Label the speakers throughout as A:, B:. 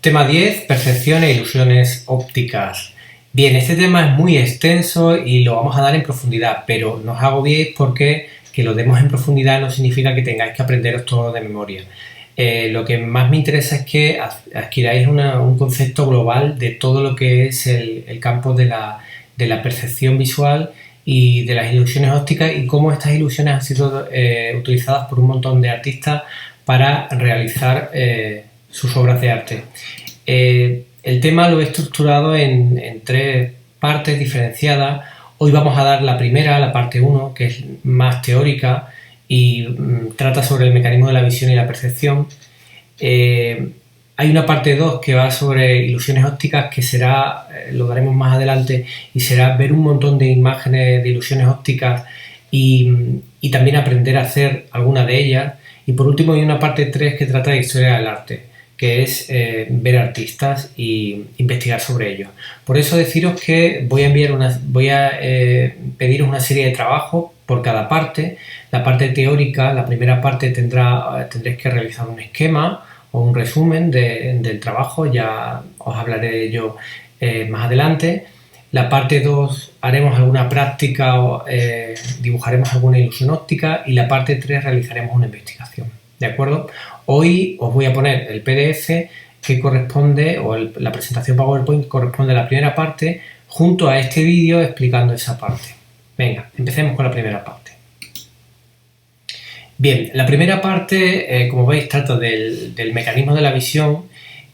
A: Tema 10, percepción e ilusiones ópticas. Bien, este tema es muy extenso y lo vamos a dar en profundidad, pero no os agobiéis porque que lo demos en profundidad no significa que tengáis que aprenderos todo de memoria. Lo que más me interesa es que adquiráis un concepto global de todo lo que es el campo de la percepción visual y de las ilusiones ópticas y cómo estas ilusiones han sido utilizadas por un montón de artistas para realizar sus obras de arte. El tema lo he estructurado en tres partes diferenciadas. Hoy vamos a dar la primera, la parte 1, que es más teórica y trata sobre el mecanismo de la visión y la percepción. Hay una parte 2 que va sobre ilusiones ópticas, que será, lo daremos más adelante, y será ver un montón de imágenes de ilusiones ópticas y también aprender a hacer alguna de ellas. Y por último hay una parte 3 que trata de historia del arte, que es ver artistas e investigar sobre ellos. Por eso deciros que voy a pediros una serie de trabajos por cada parte. La parte teórica, la primera parte tendréis que realizar un esquema o un resumen del trabajo, ya os hablaré de ello más adelante. La parte 2 haremos alguna práctica o dibujaremos alguna ilusión óptica y la parte 3 realizaremos una investigación. ¿De acuerdo? Hoy os voy a poner el PDF que corresponde, o la presentación PowerPoint que corresponde a la primera parte, junto a este vídeo explicando esa parte. Venga, empecemos con la primera parte. Bien, la primera parte, como veis, trata del mecanismo de la visión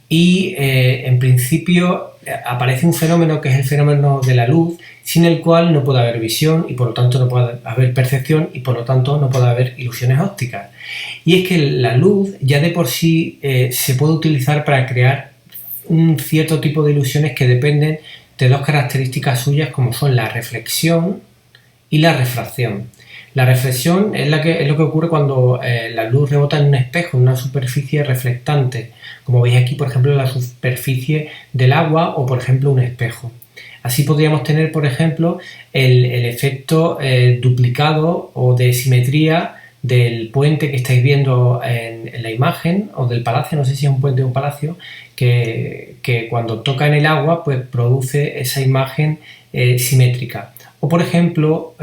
A: y en principio aparece un fenómeno que es el fenómeno de la luz, sin el cual no puede haber visión y por lo tanto no puede haber percepción y por lo tanto no puede haber ilusiones ópticas. Y es que la luz ya de por sí se puede utilizar para crear un cierto tipo de ilusiones que dependen de dos características suyas, como son la reflexión y la refracción. La reflexión es lo que ocurre cuando la luz rebota en un espejo, en una superficie reflectante, como veis aquí, por ejemplo, en la superficie del agua o, por ejemplo, un espejo. Así podríamos tener, por ejemplo, el efecto duplicado o de simetría del puente que estáis viendo en la imagen, o del palacio, no sé si es un puente o un palacio, que cuando toca en el agua pues produce esa imagen simétrica. O por ejemplo,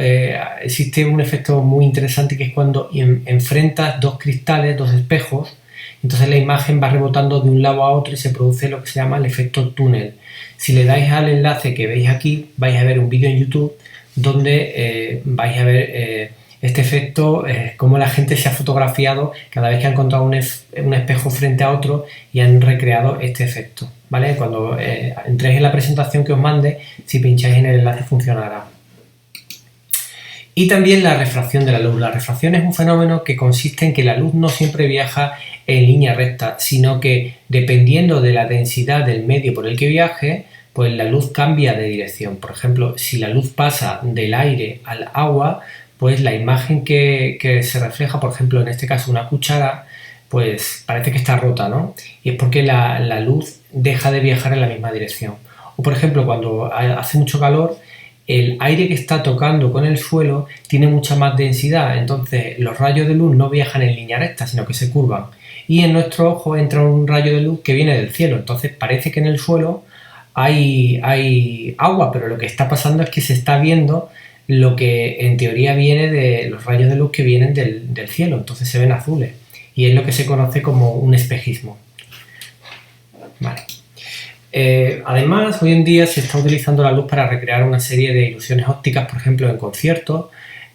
A: existe un efecto muy interesante que es cuando enfrentas dos cristales, dos espejos, entonces la imagen va rebotando de un lado a otro y se produce lo que se llama el efecto túnel. Si le dais al enlace que veis aquí, vais a ver un vídeo en YouTube donde vais a ver este efecto, cómo la gente se ha fotografiado cada vez que ha encontrado un espejo frente a otro y han recreado este efecto, ¿vale? Cuando entréis en la presentación que os mande, si pincháis en el enlace funcionará. Y también la refracción de la luz. La refracción es un fenómeno que consiste en que la luz no siempre viaja en línea recta, sino que dependiendo de la densidad del medio por el que viaje, pues la luz cambia de dirección. Por ejemplo, si la luz pasa del aire al agua, pues la imagen que se refleja, por ejemplo, en este caso una cuchara, pues parece que está rota, ¿no? Y es porque la luz deja de viajar en la misma dirección. O por ejemplo, cuando hace mucho calor, el aire que está tocando con el suelo tiene mucha más densidad, entonces los rayos de luz no viajan en línea recta, sino que se curvan. Y en nuestro ojo entra un rayo de luz que viene del cielo, entonces parece que en el suelo hay agua, pero lo que está pasando es que se está viendo lo que en teoría viene de los rayos de luz que vienen del cielo, entonces se ven azules. Y es lo que se conoce como un espejismo. Vale. Además, hoy en día se está utilizando la luz para recrear una serie de ilusiones ópticas, por ejemplo, en conciertos,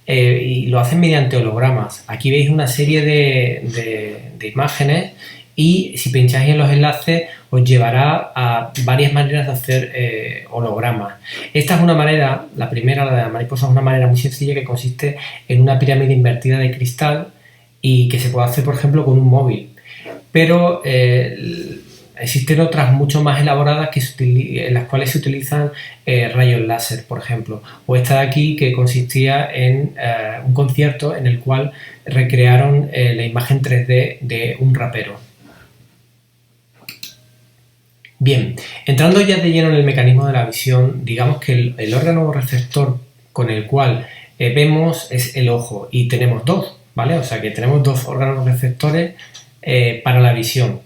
A: y lo hacen mediante hologramas. Aquí veis una serie de imágenes y si pincháis en los enlaces os llevará a varias maneras de hacer hologramas. Esta es una manera, la primera, la de la mariposa, es una manera muy sencilla que consiste en una pirámide invertida de cristal y que se puede hacer, por ejemplo, con un móvil. Pero existen otras mucho más elaboradas en las cuales se utilizan rayos láser, por ejemplo. O esta de aquí, que consistía en un concierto en el cual recrearon la imagen 3D de un rapero. Bien, entrando ya de lleno en el mecanismo de la visión, digamos que el órgano receptor con el cual vemos es el ojo y tenemos dos, ¿vale? O sea que tenemos dos órganos receptores para la visión.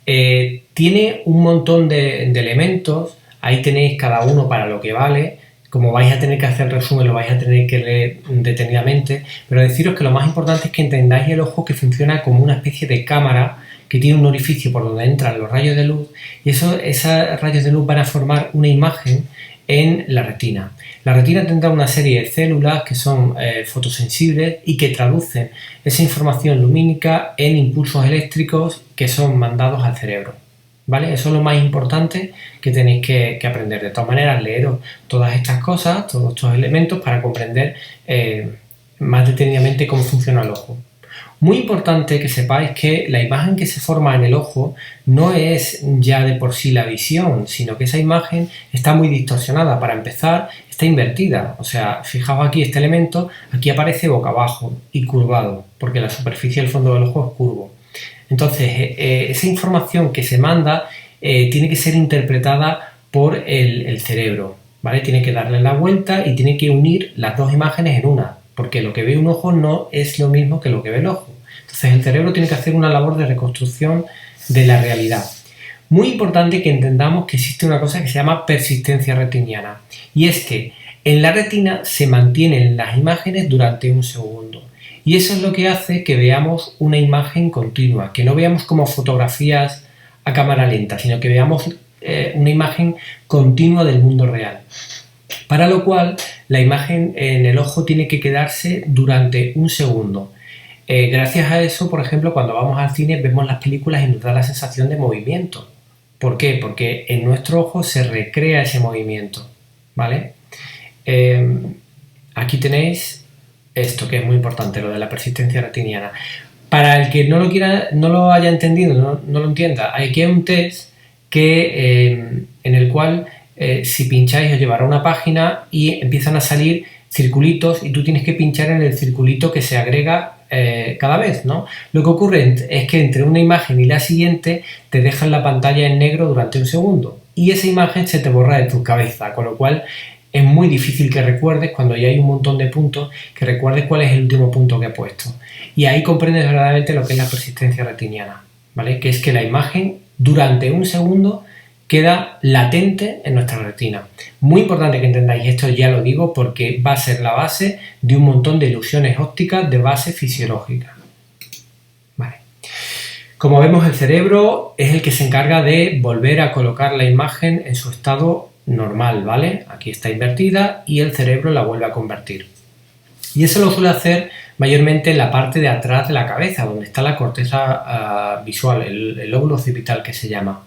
A: Tiene un montón de elementos, ahí tenéis cada uno para lo que vale. Como vais a tener que hacer el resumen, lo vais a tener que leer detenidamente, pero deciros que lo más importante es que entendáis el ojo, que funciona como una especie de cámara que tiene un orificio por donde entran los rayos de luz, y esos rayos de luz van a formar una imagen en la retina. La retina tendrá una serie de células que son fotosensibles y que traducen esa información lumínica en impulsos eléctricos que son mandados al cerebro. ¿Vale? Eso es lo más importante que tenéis que aprender. De todas maneras, leeros todas estas cosas, todos estos elementos, para comprender más detenidamente cómo funciona el ojo. Muy importante que sepáis que la imagen que se forma en el ojo no es ya de por sí la visión, sino que esa imagen está muy distorsionada. Para empezar, está invertida. O sea, fijaos aquí, este elemento aquí aparece boca abajo y curvado, porque la superficie del fondo del ojo es curvo. Entonces, esa información que se manda tiene que ser interpretada por el cerebro, ¿vale? Tiene que darle la vuelta y tiene que unir las dos imágenes en una, porque lo que ve un ojo no es lo mismo que lo que ve el ojo. Entonces, el cerebro tiene que hacer una labor de reconstrucción de la realidad. Muy importante que entendamos que existe una cosa que se llama persistencia retiniana, y es que en la retina se mantienen las imágenes durante un segundo. Y eso es lo que hace que veamos una imagen continua, que no veamos como fotografías a cámara lenta, sino que veamos una imagen continua del mundo real. Para lo cual, la imagen en el ojo tiene que quedarse durante un segundo. Gracias a eso, por ejemplo, cuando vamos al cine vemos las películas y nos da la sensación de movimiento. ¿Por qué? Porque en nuestro ojo se recrea ese movimiento, ¿vale? Aquí tenéis esto, que es muy importante, lo de la persistencia retiniana. Para el que no lo haya entendido, no lo entienda, aquí hay un test en el cual si pincháis os llevará a una página y empiezan a salir circulitos y tú tienes que pinchar en el circulito que se agrega cada vez, ¿no? Lo que ocurre es que entre una imagen y la siguiente te dejan la pantalla en negro durante un segundo y esa imagen se te borra de tu cabeza, con lo cual es muy difícil que recuerdes, cuando ya hay un montón de puntos, que recuerdes cuál es el último punto que he puesto. Y ahí comprendes verdaderamente lo que es la persistencia retiniana, ¿vale? Que es que la imagen durante un segundo queda latente en nuestra retina. Muy importante que entendáis esto, ya lo digo, porque va a ser la base de un montón de ilusiones ópticas de base fisiológica. Vale. Como vemos, el cerebro es el que se encarga de volver a colocar la imagen en su estado normal, ¿vale? Aquí está invertida y el cerebro la vuelve a convertir. Y eso lo suele hacer mayormente en la parte de atrás de la cabeza, donde está la corteza visual, el lóbulo occipital que se llama.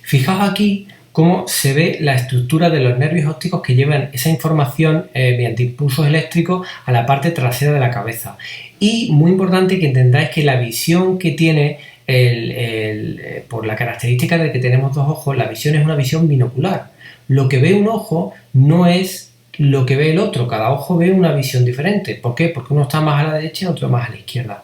A: Fijaos aquí cómo se ve la estructura de los nervios ópticos que llevan esa información mediante impulsos eléctricos a la parte trasera de la cabeza. Y muy importante que entendáis que la visión que tiene, por la característica de que tenemos dos ojos, la visión es una visión binocular. Lo que ve un ojo no es lo que ve el otro, cada ojo ve una visión diferente. ¿Por qué? Porque uno está más a la derecha y otro más a la izquierda.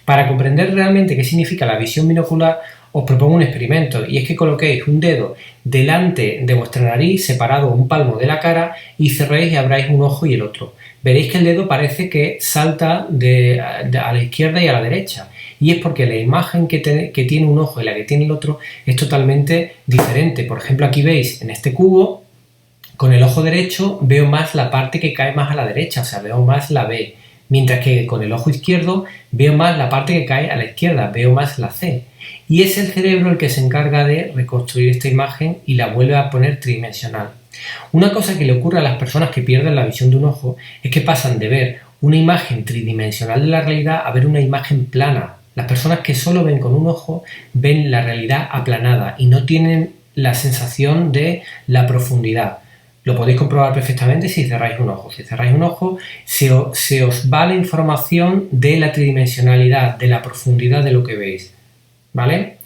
A: Para comprender realmente qué significa la visión binocular, os propongo un experimento, y es que coloquéis un dedo delante de vuestra nariz, separado un palmo de la cara, y cerréis y abráis un ojo y el otro. Veréis que el dedo parece que salta a la izquierda y a la derecha, y es porque la imagen que tiene un ojo y la que tiene el otro es totalmente diferente. Por ejemplo, aquí veis en este cubo, con el ojo derecho veo más la parte que cae más a la derecha, o sea, veo más la B, mientras que con el ojo izquierdo veo más la parte que cae a la izquierda, veo más la C. Y es el cerebro el que se encarga de reconstruir esta imagen y la vuelve a poner tridimensional. Una cosa que le ocurre a las personas que pierden la visión de un ojo es que pasan de ver una imagen tridimensional de la realidad a ver una imagen plana. Las personas que solo ven con un ojo ven la realidad aplanada y no tienen la sensación de la profundidad. Lo podéis comprobar perfectamente si cerráis un ojo. Si cerráis un ojo, se os va la información de la tridimensionalidad, de la profundidad de lo que veis. ¿Vale?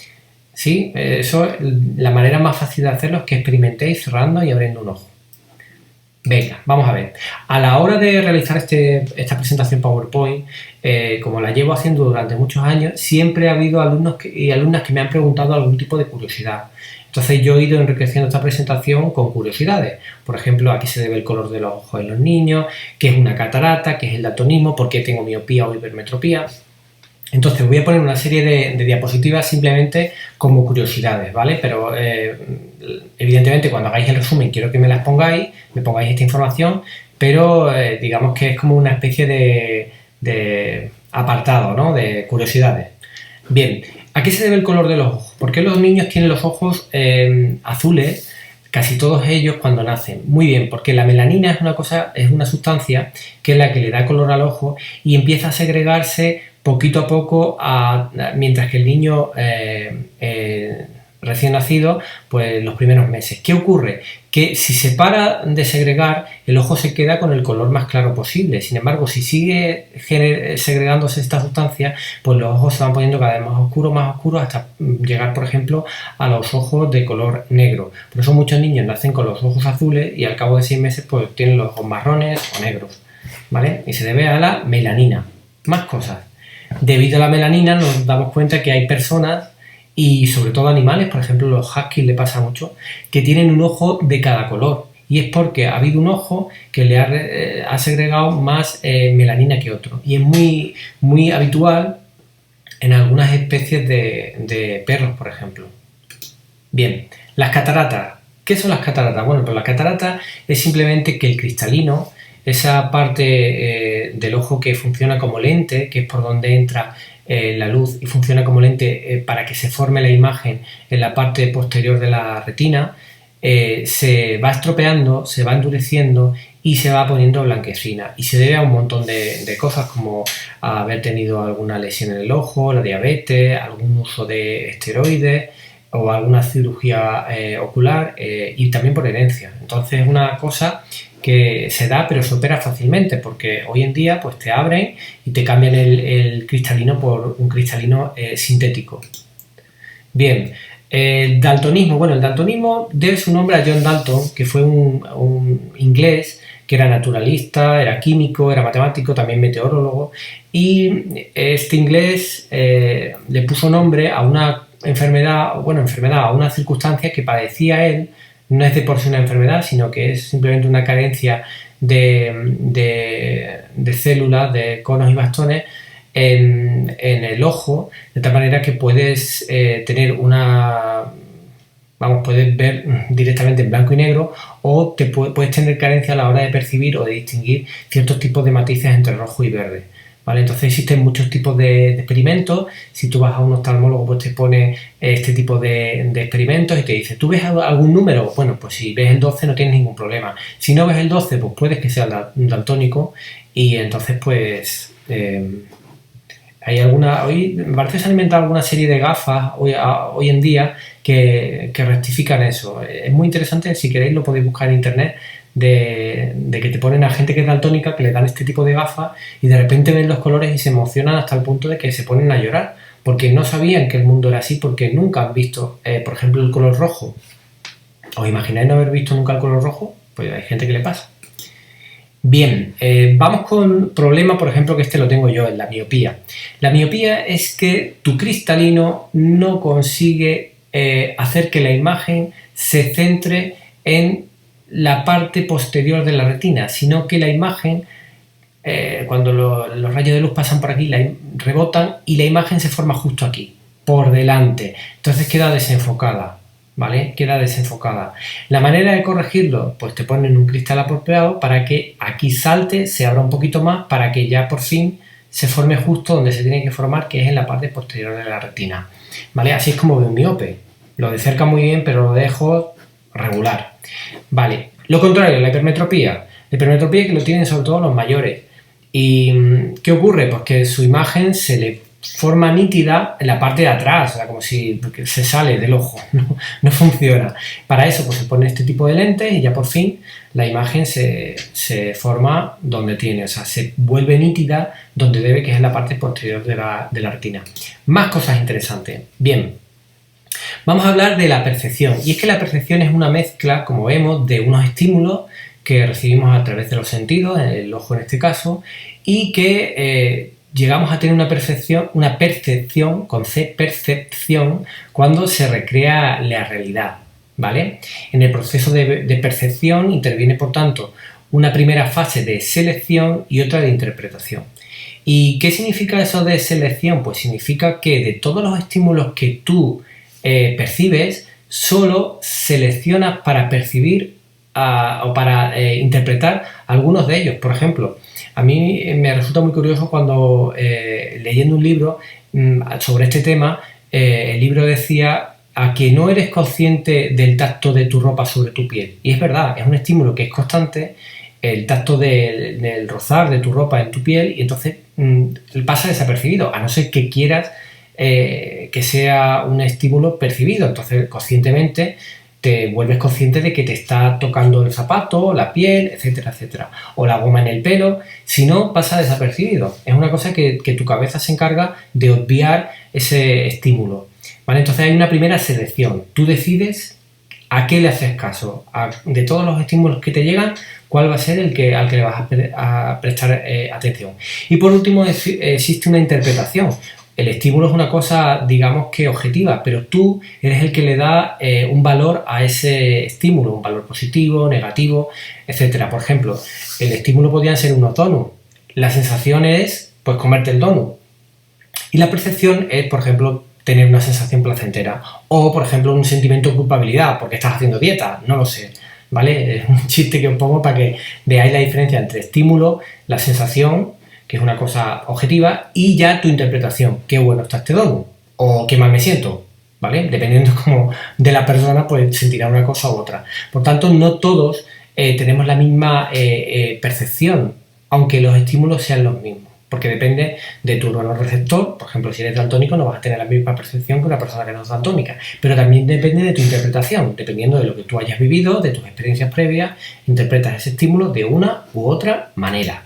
A: Sí, eso, la manera más fácil de hacerlo es que experimentéis cerrando y abriendo un ojo. Venga, vamos a ver. A la hora de realizar esta presentación PowerPoint, como la llevo haciendo durante muchos años, siempre ha habido alumnos y alumnas que me han preguntado algún tipo de curiosidad. Entonces yo he ido enriqueciendo esta presentación con curiosidades. Por ejemplo, a qué se debe el color de los ojos en los niños, qué es una catarata, qué es el daltonismo, por qué tengo miopía o hipermetropía. Entonces voy a poner una serie de diapositivas simplemente como curiosidades, ¿vale? Pero evidentemente cuando hagáis el resumen quiero que me las pongáis, me pongáis esta información, pero digamos que es como una especie de apartado, ¿no? De curiosidades. Bien, ¿a qué se debe el color de los ojos? ¿Por qué los niños tienen los ojos azules? Casi todos ellos cuando nacen. Muy bien, porque la melanina es una sustancia que es la que le da color al ojo y empieza a segregarse poquito a poco mientras que el niño recién nacido, pues los primeros meses. ¿Qué ocurre? Que si se para de segregar, el ojo se queda con el color más claro posible. Sin embargo, si sigue segregándose esta sustancia, pues los ojos se van poniendo cada vez más oscuros, hasta llegar, por ejemplo, a los ojos de color negro. Por eso muchos niños nacen con los ojos azules y al cabo de 6 meses pues tienen los ojos marrones o negros, ¿vale? Y se debe a la melanina. Más cosas. Debido a la melanina nos damos cuenta que hay personas y sobre todo animales, por ejemplo los huskies le pasa mucho, que tienen un ojo de cada color y es porque ha habido un ojo que le ha segregado más melanina que otro y es muy, muy habitual en algunas especies de perros, por ejemplo. Bien, las cataratas. ¿Qué son las cataratas? Bueno, pues las cataratas es simplemente que el cristalino, esa parte del ojo que funciona como lente, que es por donde entra la luz y funciona como lente para que se forme la imagen en la parte posterior de la retina, se va estropeando, se va endureciendo y se va poniendo blanquecina. Y se debe a un montón de cosas como haber tenido alguna lesión en el ojo, la diabetes, algún uso de esteroides o alguna cirugía ocular y también por herencia. Entonces es una cosa que se da pero se opera fácilmente porque hoy en día pues te abren y te cambian el cristalino por un cristalino sintético. Bien, el daltonismo. Bueno, el daltonismo debe su nombre a John Dalton, que fue un inglés que era naturalista, era químico, era matemático, también meteorólogo, y este inglés le puso nombre a una a una circunstancia que padecía él. No es de por sí una enfermedad, sino que es simplemente una carencia de células, de conos y bastones en el ojo, de tal manera que puedes tener puedes ver directamente en blanco y negro o puedes tener carencia a la hora de percibir o de distinguir ciertos tipos de matices entre rojo y verde. ¿Vale? Entonces existen muchos tipos de experimentos. Si tú vas a un oftalmólogo, pues te pone este tipo de experimentos y te dice, ¿tú ves algún número? Bueno, pues si ves el 12 no tienes ningún problema. Si no ves el 12, pues puedes que sea daltónico y entonces pues hoy me parece que se han inventado alguna serie de gafas hoy en día que rectifican eso. Es muy interesante, si queréis lo podéis buscar en internet, de que te ponen a gente que es daltónica, que le dan este tipo de gafas y de repente ven los colores y se emocionan hasta el punto de que se ponen a llorar porque no sabían que el mundo era así, porque nunca han visto, por ejemplo, el color rojo. ¿Os imagináis no haber visto nunca el color rojo? Pues hay gente que le pasa. Bien, vamos con problema, por ejemplo, que este lo tengo yo, en la miopía. La miopía es que tu cristalino no consigue hacer que la imagen se centre en la parte posterior de la retina, sino que la imagen, cuando los rayos de luz pasan por aquí, rebotan y la imagen se forma justo aquí, por delante. Entonces queda desenfocada, ¿vale? Queda desenfocada. La manera de corregirlo, pues te ponen un cristal apropiado para que aquí salte, se abra un poquito más, para que ya por fin se forme justo donde se tiene que formar, que es en la parte posterior de la retina, ¿vale? Así es como veo un miope. Lo de cerca muy bien, pero lo dejo regular. Vale, lo contrario, la hipermetropía. La hipermetropía que lo tienen sobre todo los mayores. ¿Y qué ocurre? Pues que su imagen se le forma nítida en la parte de atrás, o sea, como si se sale del ojo, no funciona. Para eso pues se pone este tipo de lentes y ya por fin la imagen se forma donde tiene, o sea, se vuelve nítida donde debe, que es en la parte posterior de la retina. Más cosas interesantes. Bien. Vamos a hablar de la percepción, y es que la percepción es una mezcla, como vemos, de unos estímulos que recibimos a través de los sentidos, el ojo en este caso, y que llegamos a tener una percepción con C, percepción, cuando se recrea la realidad, ¿vale? En el proceso de percepción interviene, por tanto, una primera fase de selección y otra de interpretación. ¿Y qué significa eso de selección? Pues significa que de todos los estímulos que tú percibes, solo seleccionas para percibir o para interpretar algunos de ellos. Por ejemplo, a mí me resulta muy curioso cuando leyendo un libro sobre este tema, el libro decía a que no eres consciente del tacto de tu ropa sobre tu piel. Y es verdad, es un estímulo que es constante, el tacto del rozar de tu ropa en tu piel, y entonces pasa desapercibido, a no ser que quieras que sea un estímulo percibido. Entonces conscientemente te vuelves consciente de que te está tocando el zapato, la piel, etcétera, etcétera, o la goma en el pelo. Si no, pasa desapercibido. Es una cosa que tu cabeza se encarga de obviar ese estímulo, ¿vale? Entonces hay una primera selección. Tú decides a qué le haces caso. De todos los estímulos que te llegan, cuál va a ser al que le vas a prestar atención. Y por último, existe una interpretación. El estímulo es una cosa, digamos que objetiva, pero tú eres el que le da un valor a ese estímulo, un valor positivo, negativo, etcétera. Por ejemplo, el estímulo podrían ser unos donuts. La sensación es, pues, comerte el donut. Y la percepción es, por ejemplo, tener una sensación placentera. O, por ejemplo, un sentimiento de culpabilidad porque estás haciendo dieta, no lo sé, ¿vale? Es un chiste que os pongo para que veáis la diferencia entre estímulo, la sensación, que es una cosa objetiva, y ya tu interpretación. Qué bueno está este donut, o qué mal me siento, ¿vale? Dependiendo como de la persona, pues sentirá una cosa u otra. Por tanto, no todos tenemos la misma percepción, aunque los estímulos sean los mismos, porque depende de tu órgano receptor. Por ejemplo, si eres daltónico no vas a tener la misma percepción que una persona que no es daltónica, pero también depende de tu interpretación. Dependiendo de lo que tú hayas vivido, de tus experiencias previas, interpretas ese estímulo de una u otra manera.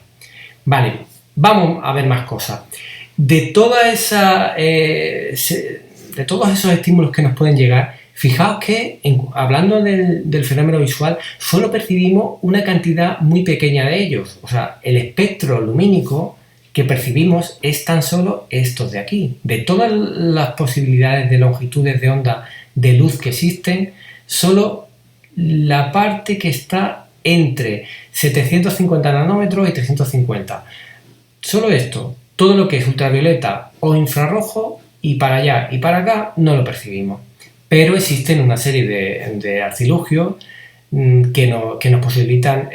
A: Vale. Vamos a ver más cosas. De todos esos estímulos que nos pueden llegar, fijaos que, hablando del fenómeno visual, solo percibimos una cantidad muy pequeña de ellos. O sea, el espectro lumínico que percibimos es tan solo estos de aquí. De todas las posibilidades de longitudes de onda de luz que existen, solo la parte que está entre 750 nanómetros y 350. Solo esto, todo lo que es ultravioleta o infrarrojo, y para allá y para acá, no lo percibimos. Pero existen una serie de artilugios que nos posibilitan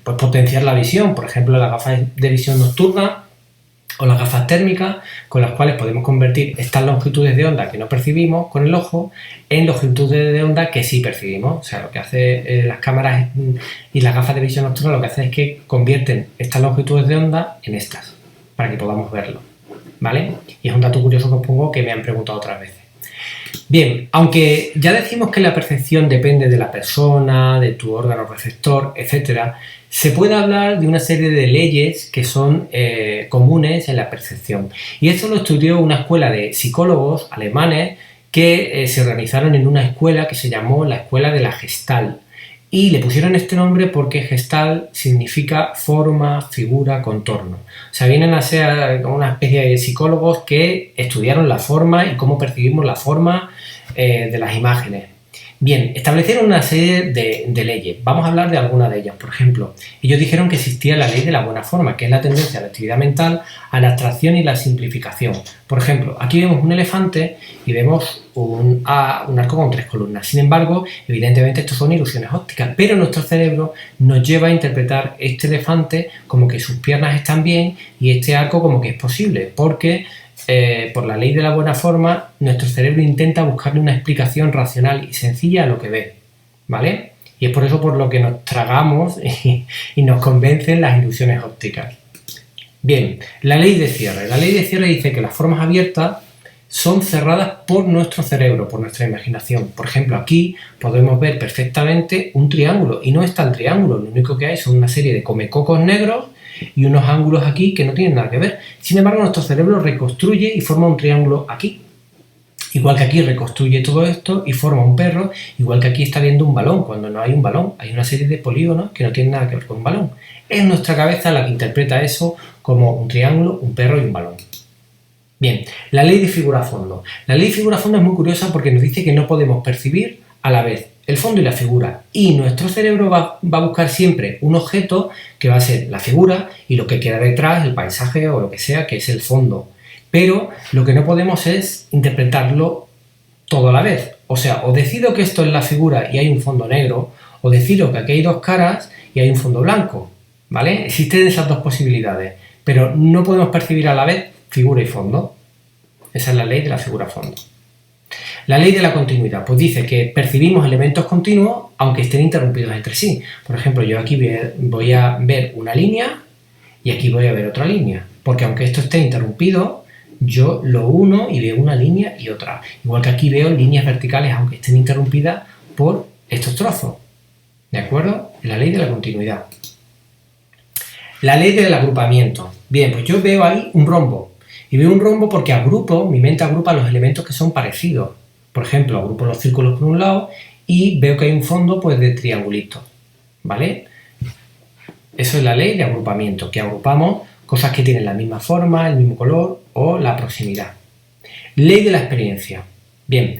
A: pues potenciar la visión. Por ejemplo, las gafas de visión nocturna o las gafas térmicas, con las cuales podemos convertir estas longitudes de onda que no percibimos con el ojo en longitudes de onda que sí percibimos. O sea, lo que hace las cámaras y las gafas de visión nocturna, lo que hacen es que convierten estas longitudes de onda en estas, para que podamos verlo, ¿vale? Y es un dato curioso que os pongo, que me han preguntado otras veces. Bien, aunque ya decimos que la percepción depende de la persona, de tu órgano receptor, etcétera, se puede hablar de una serie de leyes que son comunes en la percepción. Y esto lo estudió una escuela de psicólogos alemanes que se organizaron en una escuela que se llamó la Escuela de la Gestalt. Y le pusieron este nombre porque Gestalt significa forma, figura, contorno. O sea, vienen a ser una especie de psicólogos que estudiaron la forma y cómo percibimos la forma de las imágenes. Bien, establecieron una serie de leyes. Vamos a hablar de algunas de ellas. Por ejemplo, ellos dijeron que existía la ley de la buena forma, que es la tendencia a la actividad mental, a la abstracción y la simplificación. Por ejemplo, aquí vemos un elefante y vemos un arco con 3 columnas. Sin embargo, evidentemente estos son ilusiones ópticas, pero nuestro cerebro nos lleva a interpretar este elefante como que sus piernas están bien y este arco como que es posible, porque por la ley de la buena forma, nuestro cerebro intenta buscarle una explicación racional y sencilla a lo que ve, ¿vale? Y es por eso por lo que nos tragamos y nos convencen las ilusiones ópticas. Bien, la ley de cierre. La ley de cierre dice que las formas abiertas son cerradas por nuestro cerebro, por nuestra imaginación. Por ejemplo, aquí podemos ver perfectamente un triángulo, y no es tan triángulo, lo único que hay son una serie de comecocos negros y unos ángulos aquí que no tienen nada que ver. Sin embargo, nuestro cerebro reconstruye y forma un triángulo aquí. Igual que aquí reconstruye todo esto y forma un perro, igual que aquí está viendo un balón, cuando no hay un balón, hay una serie de polígonos que no tienen nada que ver con un balón. Es nuestra cabeza la que interpreta eso como un triángulo, un perro y un balón. Bien, la ley de figura-fondo. La ley de figura-fondo es muy curiosa porque nos dice que no podemos percibir a la vez el fondo y la figura. Y nuestro cerebro va a buscar siempre un objeto que va a ser la figura y lo que queda detrás, el paisaje o lo que sea, que es el fondo. Pero lo que no podemos es interpretarlo todo a la vez. O sea, o decido que esto es la figura y hay un fondo negro, o decido que aquí hay dos caras y hay un fondo blanco, ¿vale? Existen esas dos posibilidades, pero no podemos percibir a la vez figura y fondo. Esa es la ley de la figura-fondo. La ley de la continuidad, pues dice que percibimos elementos continuos aunque estén interrumpidos entre sí. Por ejemplo, yo aquí voy a ver una línea y aquí voy a ver otra línea, porque aunque esto esté interrumpido, yo lo uno y veo una línea y otra. Igual que aquí veo líneas verticales aunque estén interrumpidas por estos trozos. ¿De acuerdo? La ley de la continuidad. La ley del agrupamiento. Bien, pues yo veo ahí un rombo. Y veo un rombo porque mi mente agrupa los elementos que son parecidos. Por ejemplo, agrupo los círculos por un lado y veo que hay un fondo pues de triangulitos. ¿Vale? Eso es la ley de agrupamiento, que agrupamos cosas que tienen la misma forma, el mismo color o la proximidad. Ley de la experiencia. Bien,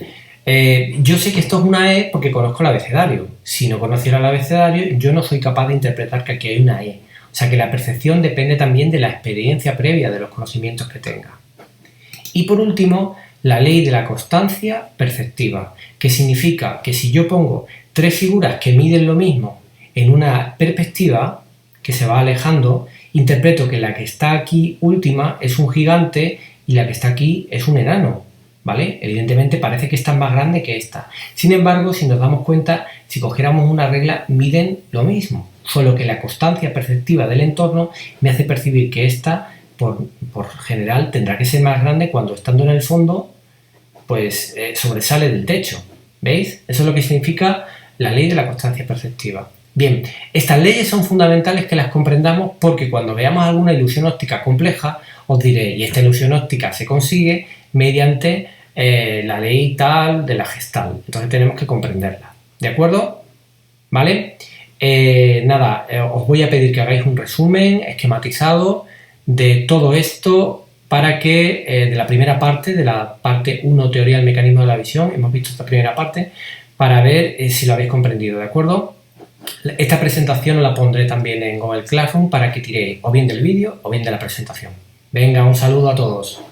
A: yo sé que esto es una E porque conozco el abecedario. Si no conociera el abecedario, yo no soy capaz de interpretar que aquí hay una E. O sea que la percepción depende también de la experiencia previa, de los conocimientos que tenga. Y por último, la ley de la constancia perceptiva, que significa que si yo pongo tres figuras que miden lo mismo en una perspectiva que se va alejando, interpreto que la que está aquí última es un gigante y la que está aquí es un enano, ¿vale? Evidentemente parece que esta es más grande que esta. Sin embargo, si nos damos cuenta, si cogiéramos una regla, miden lo mismo, solo que la constancia perceptiva del entorno me hace percibir que esta, por general, tendrá que ser más grande cuando estando en el fondo, pues sobresale del techo. ¿Veis? Eso es lo que significa la ley de la constancia perceptiva. Bien, estas leyes son fundamentales que las comprendamos porque cuando veamos alguna ilusión óptica compleja, os diré, y esta ilusión óptica se consigue mediante la ley tal de la Gestalt. Entonces tenemos que comprenderla. ¿De acuerdo? ¿Vale? Os voy a pedir que hagáis un resumen esquematizado de todo esto para que de la primera parte, de la parte 1, teoría del mecanismo de la visión, hemos visto esta primera parte, para ver si lo habéis comprendido, ¿de acuerdo? Esta presentación la pondré también en Google Classroom para que tiréis o bien del vídeo o bien de la presentación. Venga, un saludo a todos.